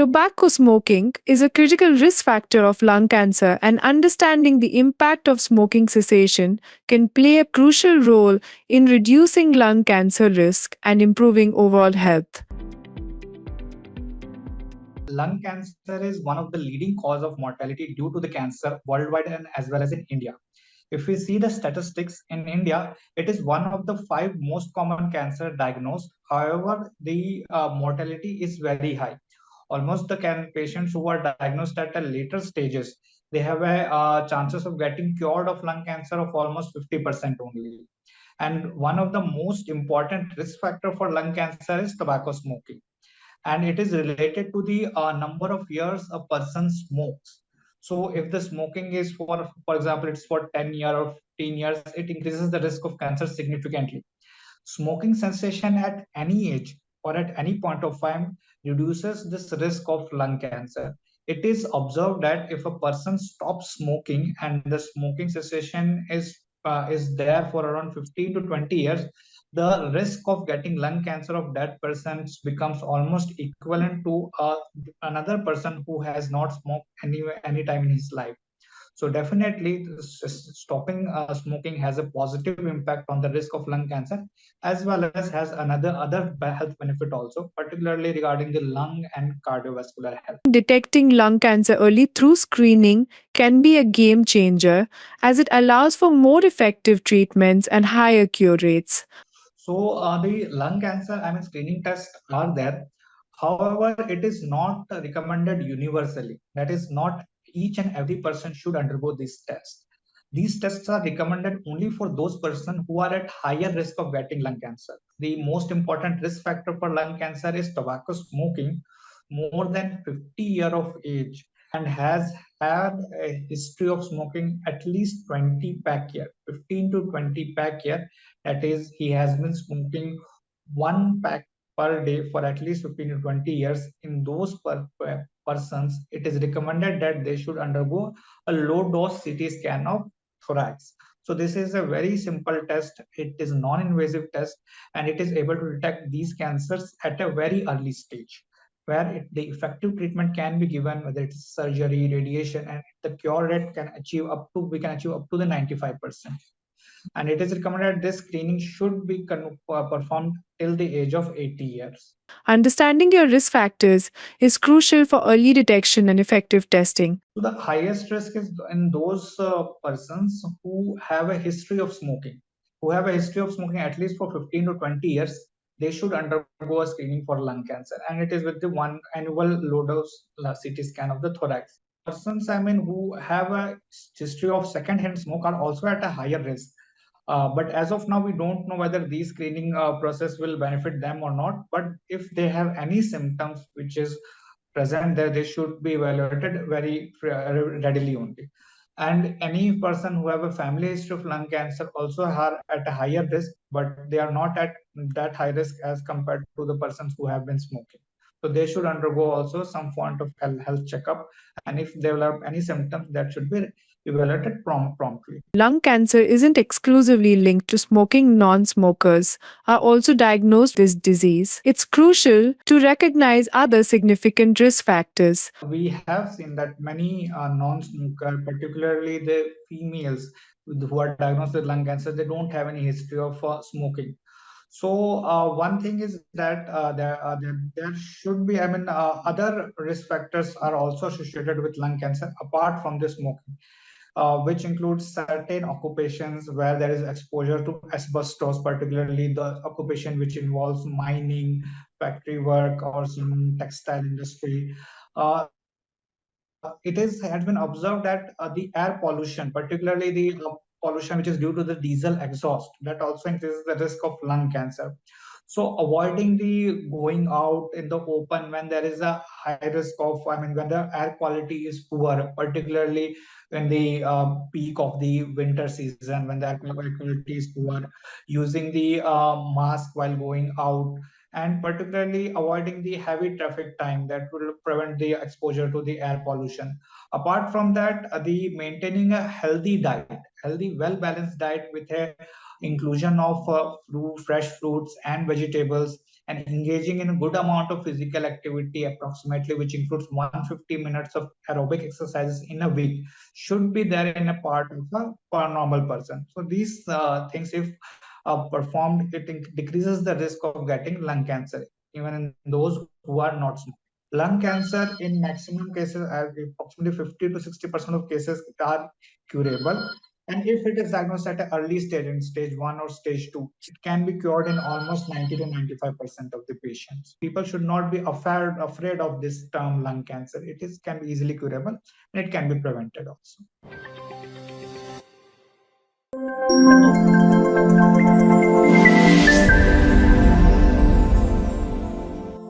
Tobacco smoking is a critical risk factor of lung cancer, and understanding the impact of smoking cessation can play a crucial role in reducing lung cancer risk and improving overall health. Lung cancer is one of the leading cause of mortality due to the cancer worldwide and as well as in India. If we see the statistics in India, it is one of the five most common cancer diagnosed. However, the mortality is very high. Almost the patients who are diagnosed at a later stages, they have a chances of getting cured of lung cancer of almost 50% only. And one of the most important risk factor for lung cancer is tobacco smoking, and it is related to the number of years a person smokes. So if the smoking is for example, it's for 10 years or 15 years, it increases the risk of cancer significantly. Smoking cessation at any age or at any point of time reduces this risk of lung cancer. It is observed that if a person stops smoking and the smoking cessation is there for around 15 to 20 years, the risk of getting lung cancer of that person becomes almost equivalent to another person who has not smoked any time in his life. So definitely, stopping smoking has a positive impact on the risk of lung cancer, as well as has another other health benefit also, particularly regarding the lung and cardiovascular health. Detecting lung cancer early through screening can be a game changer as it allows for more effective treatments and higher cure rates. So the lung cancer, I mean, screening tests are there. However, it is not recommended universally. That is, not each and every person should undergo this test. These tests are recommended only for those persons who are at higher risk of getting lung cancer. The most important risk factor for lung cancer is tobacco smoking more than 50 year of age and has had a history of smoking at least 20 pack year, 15 to 20 pack year. That is, he has been smoking one pack per day for at least 15 to 20 years. In those persons, it is recommended that they should undergo a low dose CT scan of thorax. So this is a very simple test. It is non-invasive test, and it is able to detect these cancers at a very early stage, where the effective treatment can be given, whether it's surgery, radiation, and the cure rate can achieve up to we can achieve up to the 95%. And it is recommended this screening should be performed till the age of 80 years. Understanding your risk factors is crucial for early detection and effective testing. So the highest risk is in those persons who have a history of smoking, who have a history of smoking at least for 15 to 20 years. They should undergo a screening for lung cancer, and it is with the one annual low dose CT scan of the thorax. Persons, I mean, who have a history of second-hand smoke are also at a higher risk. But as of now, we don't know whether these screening process will benefit them or not. But if they have any symptoms which is present there, they should be evaluated very readily only. And any person who have a family history of lung cancer also are at a higher risk, but they are not at that high risk as compared to the persons who have been smoking. So they should undergo also some form of health checkup, and if they develop any symptoms, that should be evaluated promptly. Lung cancer isn't exclusively linked to smoking. Non smokers are also diagnosed with this disease. It's crucial to recognize other significant risk factors. We have seen that many non-smoker, particularly the females who are diagnosed with lung cancer, they don't have any history of smoking. So one thing is that there should be, I mean, other risk factors are also associated with lung cancer apart from the smoking, which includes certain occupations where there is exposure to asbestos, particularly the occupation which involves mining, factory work, or some textile industry. It has been observed that the air pollution, particularly the pollution which is due to the diesel exhaust, that also increases the risk of lung cancer. So avoiding the going out in the open when there is a high risk of, I mean, when the air quality is poor, particularly when the peak of the winter season, when the air quality is poor, using the mask while going out, and particularly avoiding the heavy traffic time that will prevent the exposure to the air pollution. Apart from that, the maintaining a healthy diet, healthy, well balanced diet with a inclusion of fresh fruits and vegetables, and engaging in a good amount of physical activity, approximately which includes 150 minutes of aerobic exercises in a week, should be there in a part of a for a normal person. So these things, if performed, it decreases the risk of getting lung cancer, even in those who are not smokers. Lung cancer in maximum cases, approximately 50 to 60% of cases are curable. And if it is diagnosed at an early stage, in stage 1 or stage 2, it can be cured in almost 90 to 95% of the patients. People should not be afraid of this term lung cancer. It is can be easily curable, and it can be prevented also.